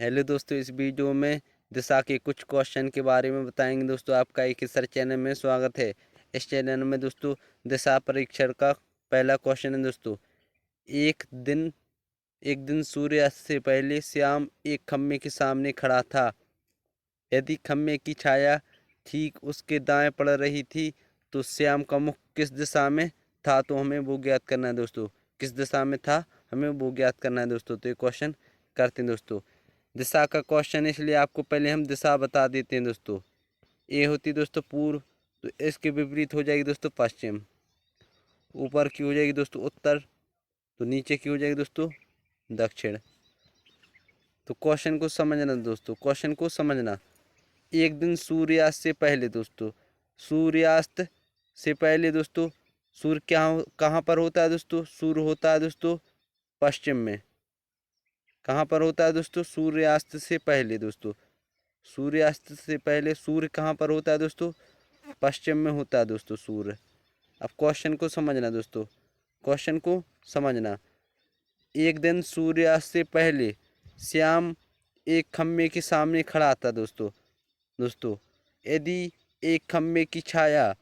Hello दोस्तों, इस video में दिशा के कुछ क्वेश्चन के बारे में बताएंगे। दोस्तों, आपका एक सर चैनल में स्वागत है। इस चैनल में दोस्तों दिशा परीक्षण का पहला क्वेश्चन है। दोस्तों, एक दिन एक दिन सूर्यास्त से पहले श्याम एक खम्भे के सामने खड़ा था। यदि खम्भे की छाया ठीक उसके दाएं पड़ रही थी तो श्याम का मुख किस दिशा में था, तो हमें वो ज्ञात करना है। दोस्तों, किस दिशा में था हमें वो ज्ञात करना है। दोस्तों, तो ये क्वेश्चन करते हैं। दोस्तों, दिशा का क्वेश्चन इसलिए आपको पहले हम दिशा बता देते हैं। दोस्तों, ए होती दोस्तों पूर्व, तो इसके विपरीत हो जाएगी दोस्तों पश्चिम। ऊपर की हो जाएगी दोस्तों उत्तर, तो नीचे की हो जाएगी दोस्तों दक्षिण। तो क्वेश्चन को समझना दोस्तों, क्वेश्चन को समझना। एक दिन सूर्यास्त से पहले दोस्तों, सूर्यास्त से पहले दोस्तों सूर्य क्या कहाँ पर होता है। दोस्तों, सूर्य होता है दोस्तों पश्चिम में। कहाँ पर होता है दोस्तों? सूर्यास्त से पहले दोस्तों, सूर्यास्त से पहले सूर्य कहाँ पर होता है दोस्तों? पश्चिम में होता है दोस्तों सूर्य। अब क्वेश्चन को समझना दोस्तों, क्वेश्चन को समझना। एक दिन सूर्यास्त से पहले श्याम एक खम्भे के सामने खड़ा था। दोस्तों, यदि एक खम्भे की छाया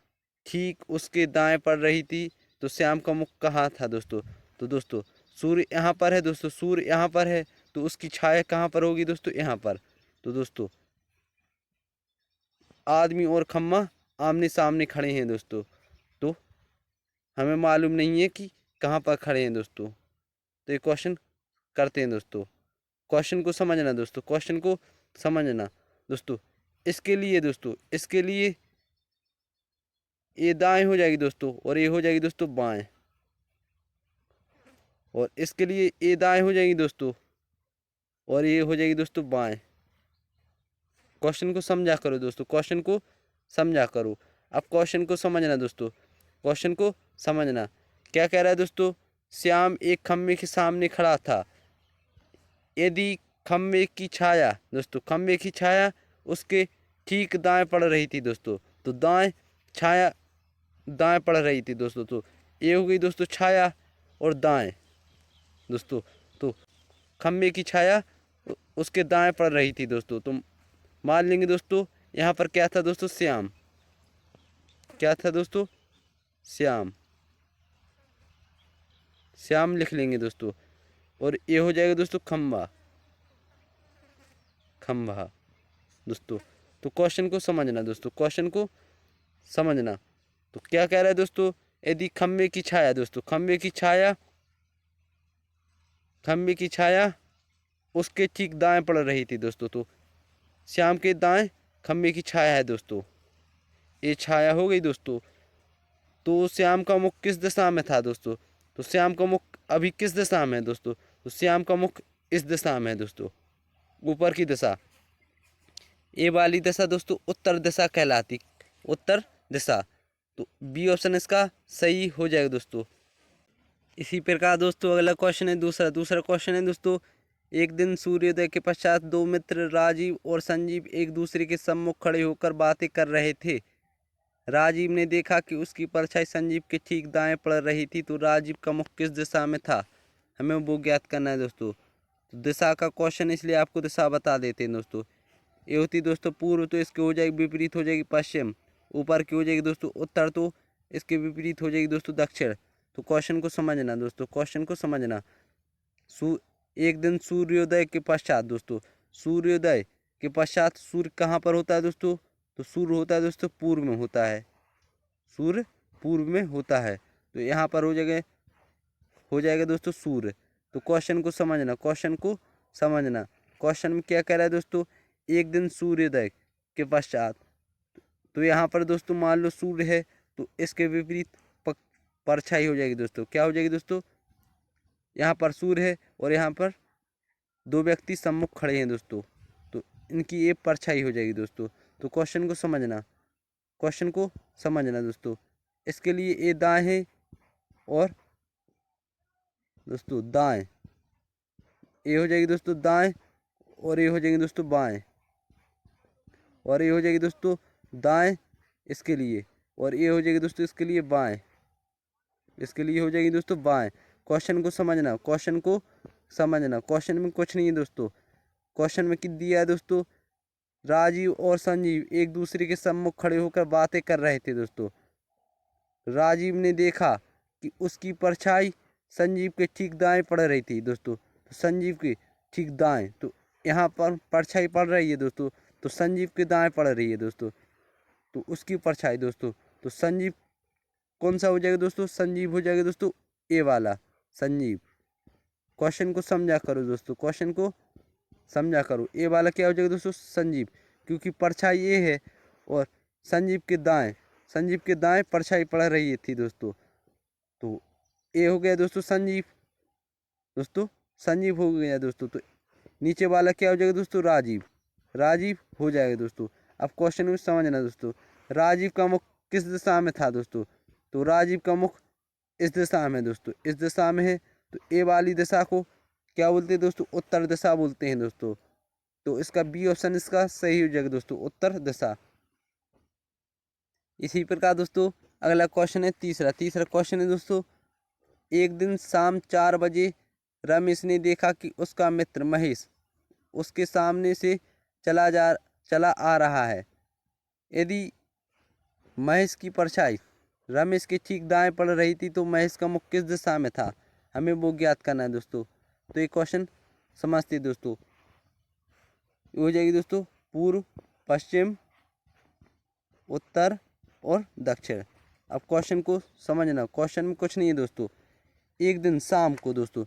ठीक उसके दाएं पड़ रही थी तो श्याम का मुख कहाँ था। दोस्तों, तो दोस्तों सूर्य यहाँ पर है। दोस्तों, सूर्य यहाँ पर है तो उसकी छाया कहाँ पर होगी दोस्तों? यहाँ पर। तो दोस्तों आदमी और खम्मा आमने सामने खड़े हैं। दोस्तों, तो हमें मालूम नहीं है कि कहाँ पर खड़े हैं। दोस्तों, तो ये क्वेश्चन करते हैं। दोस्तों, क्वेश्चन को समझना दोस्तों, क्वेश्चन को समझना। दोस्तों, इसके लिए ये दाएं हो जाएगी दोस्तों, और ये हो जाएगी दोस्तों बाएं। और इसके लिए ये दाएं हो जाएगी दोस्तों, और ये हो जाएगी दोस्तों बाएं। क्वेश्चन को समझा करो दोस्तों, क्वेश्चन को समझा करो। अब क्वेश्चन को समझना दोस्तों, क्वेश्चन को समझना। क्या कह रहा है दोस्तों? श्याम एक खम्भे के सामने खड़ा था। यदि खम्भे की छाया दोस्तों, खम्भे की छाया उसके ठीक दाएं पड़ रही थी दोस्तों, तो दाएं छाया दाएं पड़ रही थी दोस्तों। तो ये हो गई दोस्तों छाया और दाएं। दोस्तों, तो खम्भे की छाया उसके दाएं पड़ रही थी दोस्तों। तो मान लेंगे दोस्तों यहाँ पर क्या था दोस्तों? श्याम। क्या था दोस्तों? श्याम। श्याम लिख लेंगे दोस्तों, और ये हो जाएगा दोस्तों खम्भा। खम्भा दोस्तों। तो क्वेश्चन को समझना दोस्तों, क्वेश्चन को समझना। तो क्या कह रहा है दोस्तों? यदि खम्भे की छाया दोस्तों, खम्भे की छाया उसके ठीक दाएं पड़ रही थी दोस्तों, तो श्याम के दाएं खम्भे की छाया है दोस्तों। ये छाया हो गई दोस्तों। तो श्याम का मुख किस दिशा में था दोस्तों? तो श्याम का मुख अभी किस दिशा में है दोस्तों? तो श्याम का मुख इस दिशा में है दोस्तों, ऊपर की दिशा। ये वाली दिशा दोस्तों उत्तर दिशा कहलाती, उत्तर दिशा। तो बी ऑप्शन इसका सही हो जाएगा दोस्तों। इसी प्रकार दोस्तों अगला क्वेश्चन है दूसरा क्वेश्चन है दोस्तों। एक दिन सूर्योदय के पश्चात दो मित्र राजीव और संजीव एक दूसरे के सम्मुख खड़े होकर बातें कर रहे थे। राजीव ने देखा कि उसकी परछाई संजीव के ठीक दाएं पड़ रही थी, तो राजीव का मुख किस दिशा में था, हमें वो ज्ञात करना है दोस्तों। तो दिशा का क्वेश्चन इसलिए आपको दिशा बता देते हैं दोस्तों। ये होती दोस्तों पूर्व, तो इसकी हो जाएगी विपरीत हो जाएगी पश्चिम। ऊपर की हो जाएगी दोस्तों उत्तर, तो इसके विपरीत हो जाएगी दोस्तों दक्षिण। तो क्वेश्चन को समझना दोस्तों, क्वेश्चन को समझना। एक दिन सूर्योदय के पश्चात दोस्तों, सूर्योदय के पश्चात सूर्य कहाँ पर होता है दोस्तों? तो सूर्य होता है दोस्तों पूर्व में होता है, सूर्य पूर्व में होता है। तो यहाँ पर हो जाएगा दोस्तों सूर्य। तो क्वेश्चन को समझना, क्वेश्चन को समझना। क्वेश्चन में क्या कह रहा है दोस्तों? एक दिन सूर्योदय के पश्चात, तो यहाँ पर दोस्तों मान लो सूर्य है, तो इसके विपरीत परछाई हो जाएगी दोस्तों। क्या हो जाएगी दोस्तों? यहाँ पर सूर्य है और यहाँ पर दो व्यक्ति सम्मुख खड़े हैं दोस्तों, तो इनकी एक परछाई हो जाएगी दोस्तों। तो क्वेश्चन को समझना, क्वेश्चन को समझना दोस्तों। इसके लिए ये दाएं है और दोस्तों दाएं, ये हो जाएगी दोस्तों दाएं, और ये हो जाएगी दोस्तों बाएं, और ये हो जाएगी दोस्तों दाएं इसके लिए, और ये हो जाएगी दोस्तों इसके लिए बाएं, इसके लिए हो जाएगी दोस्तों बाएं। क्वेश्चन को समझना, क्वेश्चन को समझना। क्वेश्चन में कुछ नहीं है दोस्तों, क्वेश्चन में कित दिया है दोस्तों, राजीव और संजीव एक दूसरे के सम्मुख खड़े होकर बातें कर रहे थे दोस्तों। राजीव ने देखा कि उसकी परछाई संजीव के ठीक दाएं पड़ रही थी दोस्तों। तो संजीव के ठीक दाएं, तो यहाँ पर परछाई पड़ रही है दोस्तों, तो संजीव के दाएं पड़ रही है दोस्तों। तो उसकी परछाई दोस्तों, तो संजीव कौन सा हो जाएगा दोस्तों, संजीव हो जाएगा दोस्तों ए वाला, संजीव। क्वेश्चन को समझा करो दोस्तों, क्वेश्चन को समझा करो। ए वाला क्या हो जाएगा दोस्तों, संजीव, क्योंकि परछाई ये है और संजीव के दाएं परछाई पड़ रही थी दोस्तों। तो ए हो गया दोस्तों संजीव, दोस्तों संजीव हो गया दोस्तों। तो नीचे वाला क्या हो जाएगा दोस्तों, राजीव हो जाएगा दोस्तों। अब क्वेश्चन में समझना दोस्तों, राजीव का मुख किस दिशा में था दोस्तों, तो राजीव का मुख इस दिशा में दोस्तों, इस दिशा में है। तो ए वाली दिशा को क्या बोलते हैं दोस्तों, उत्तर दिशा बोलते हैं दोस्तों। तो इसका बी ऑप्शन इसका सही हो जाएगा दोस्तों, उत्तर दिशा। इसी प्रकार दोस्तों अगला क्वेश्चन है तीसरा क्वेश्चन है दोस्तों, एक दिन शाम 4 बजे रमेश ने देखा कि उसका मित्र महेश उसके सामने से चला आ रहा है। यदि महेश की परछाई रमेश के ठीक दाएं पड़ रही थी तो महेश का मुख किस दिशा में था, हमें वो ज्ञात करना है दोस्तों। तो ये क्वेश्चन समझते दोस्तों, हो जाएगी दोस्तों पूर्व, पश्चिम, उत्तर और दक्षिण। अब क्वेश्चन को समझना, क्वेश्चन में कुछ नहीं है दोस्तों। एक दिन शाम को दोस्तों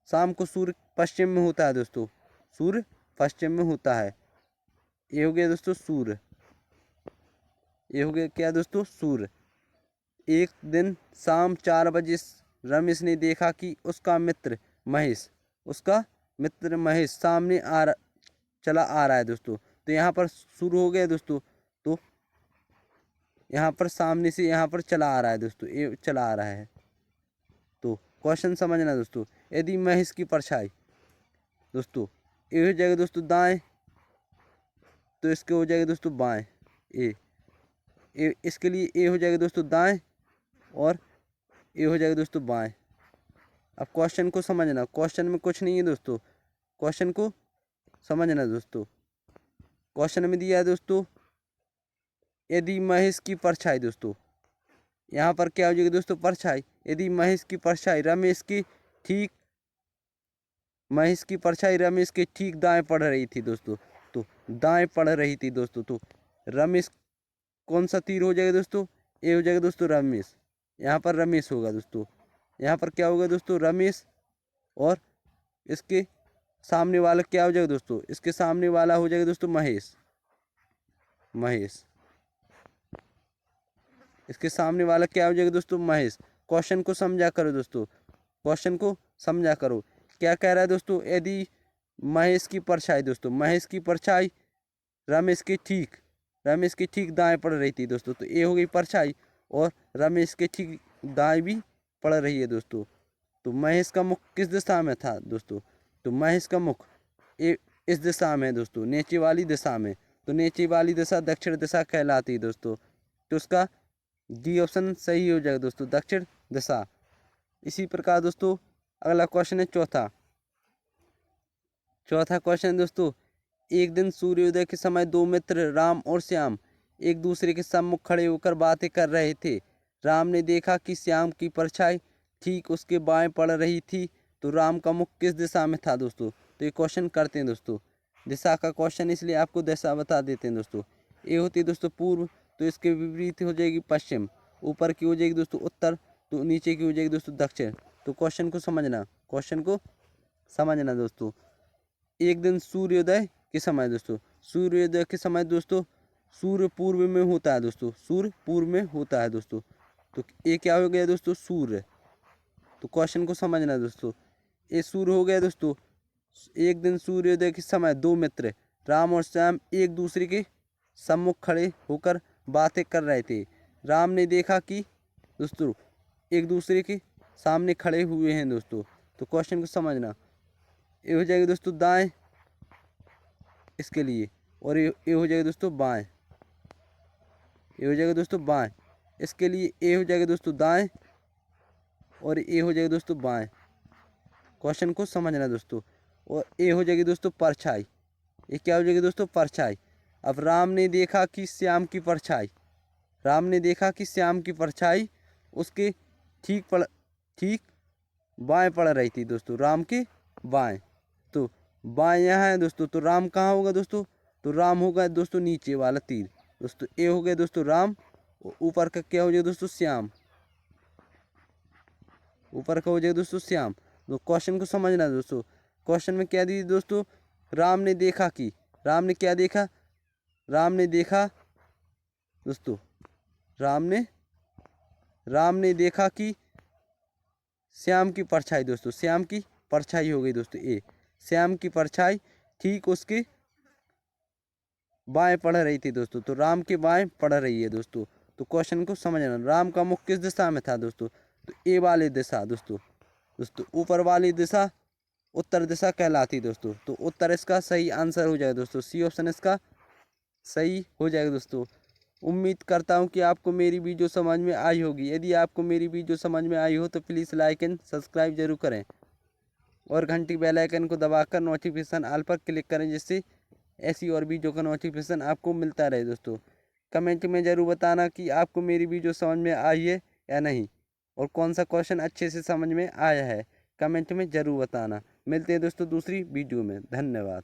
शाम को सूर्य पश्चिम में होता है दोस्तों, सूर्य पश्चिम में होता है। ये हो गया दोस्तों सूर्य, ये हो गया क्या दोस्तों, सूर्य। एक दिन शाम 4 बजे रमेश ने देखा कि उसका मित्र महेश सामने चला आ रहा है दोस्तों। तो यहाँ पर शुरू हो गया दोस्तों, तो यहाँ पर सामने से यहाँ पर चला आ रहा है दोस्तों, ये चला आ रहा है। तो क्वेश्चन समझना दोस्तों, यदि महेश की परछाई दोस्तों ये हो जाएगा दोस्तों दाएं, तो इसके हो जाएगा दोस्तों बाएं। इसके लिए ए हो जाएगा दोस्तों दाएं और ए हो जाएगा दोस्तों बाएं। अब क्वेश्चन को समझना, क्वेश्चन में कुछ नहीं है दोस्तों, क्वेश्चन को समझना दोस्तों। क्वेश्चन में दिया है दोस्तों, यदि महेश की परछाई दोस्तों, यहाँ पर क्या हो जाएगी दोस्तों परछाई, यदि महेश की परछाई रमेश के ठीक दाएं पड़ रही थी दोस्तों, तो दाएं पड़ रही थी दोस्तों। तो रमेश कौन सा तीर हो जाएगा दोस्तों, ए हो जाएगा दोस्तों रमेश, यहाँ पर रमेश होगा दोस्तों। यहाँ पर क्या होगा दोस्तों रमेश, और इसके सामने वाला क्या हो जाएगा दोस्तों, इसके सामने वाला हो जाएगा दोस्तों महेश, इसके सामने वाला क्या हो जाएगा दोस्तों महेश। क्वेश्चन को समझा करो दोस्तों, क्वेश्चन को समझा करो। क्या कह रहा है दोस्तों, यदि महेश की परछाई रमेश के ठीक दाएं पड़ रही थी दोस्तों, तो ये हो गई परछाई, और रमेश के ठीक दाएं भी पड़ रही है दोस्तों। तो महेश का मुख किस दिशा में था दोस्तों, तो महेश का मुख इस दिशा में है दोस्तों, नीचे वाली दिशा में। तो नीचे वाली दिशा दक्षिण दिशा कहलाती है दोस्तों। तो उसका डी ऑप्शन सही हो जाएगा दोस्तों, दक्षिण दिशा। इसी प्रकार दोस्तों अगला क्वेश्चन है चौथा क्वेश्चन दोस्तों, एक दिन सूर्योदय के समय दो मित्र राम और श्याम एक दूसरे के सम्मुख खड़े होकर बातें कर रहे थे। राम ने देखा कि श्याम की परछाई ठीक उसके बाएं पड़ रही थी, तो राम का मुख किस दिशा में था दोस्तों। तो ये क्वेश्चन करते हैं दोस्तों, दिशा का क्वेश्चन इसलिए आपको दिशा बता देते हैं दोस्तों। ये होती है दोस्तों पूर्व, तो इसके विपरीत हो जाएगी पश्चिम, ऊपर की हो जाएगी दोस्तों उत्तर, तो नीचे की हो जाएगी दोस्तों दक्षिण। तो क्वेश्चन को समझना दोस्तों। एक दिन सूर्योदय के समय दोस्तों सूर्य पूर्व में होता है दोस्तों, तो ये क्या हो गया दोस्तों सूर्य। तो क्वेश्चन को समझना दोस्तों, ये सूर्य हो गया दोस्तों। एक दिन सूर्योदय के समय दो मित्र राम और श्याम एक दूसरे के सम्मुख खड़े होकर बातें कर रहे थे। राम ने देखा कि दोस्तों एक दूसरे के सामने खड़े हुए हैं दोस्तों। तो क्वेश्चन को समझना, ये हो जाएगा दोस्तों दाएं इसके लिए, और ये हो जाएगा दोस्तों बाएं, ये हो जाएगा दोस्तों बाएं इसके लिए, ये हो जाएगा दोस्तों दाएं और ये हो जाएगा दोस्तों बाएं। क्वेश्चन को समझना दोस्तों। और ए हो जाएगी दोस्तों परछाई। ये क्या हो जाएगी दोस्तों? परछाई। अब राम ने देखा कि श्याम की परछाई, राम ने देखा कि श्याम की परछाई उसके ठीक बाएं पड़ रही थी दोस्तों, राम के बाएं। तो बाएं यहाँ है दोस्तों, तो राम कहाँ होगा दोस्तों? तो राम होगा दोस्तों नीचे वाला तीर दोस्तों। ए हो गया दोस्तों राम, और ऊपर का क्या हो जाएगा दोस्तों? श्याम। ऊपर का हो जाएगा दोस्तों श्याम। तो क्वेश्चन को समझना दोस्तों। क्वेश्चन में क्या दी दोस्तों? राम ने देखा कि, राम ने क्या देखा? राम ने देखा दोस्तों, राम ने देखा कि श्याम की परछाई दोस्तों, श्याम की परछाई हो गई दोस्तों ए। श्याम की परछाई ठीक उसके बाएं पड़ रही थी दोस्तों, तो राम के बाएं पड़ रही है दोस्तों। तो क्वेश्चन को समझना, राम का मुख किस दिशा में था दोस्तों? तो ए वाली दिशा दोस्तों। ऊपर वाली दिशा उत्तर दिशा कहलाती दोस्तों। तो उत्तर इसका सही आंसर हो जाएगा दोस्तों, सी ऑप्शन इसका सही हो जाएगा दोस्तों। उम्मीद करता हूँ कि आपको मेरी वीडियो समझ में आई होगी। यदि आपको मेरी वीडियो समझ में आई हो तो प्लीज़ लाइक एंड सब्सक्राइब जरूर करें, और घंटी बेल आइकन को दबाकर नोटिफिकेशन ऑल पर क्लिक करें, जिससे ऐसी और वीडियो का नोटिफिकेशन आपको मिलता रहे दोस्तों। कमेंट में ज़रूर बताना कि आपको मेरी वीडियो समझ में आई है या नहीं, और कौन सा क्वेश्चन अच्छे से समझ में आया है, कमेंट में ज़रूर बताना। मिलते हैं दोस्तों दूसरी वीडियो में। धन्यवाद।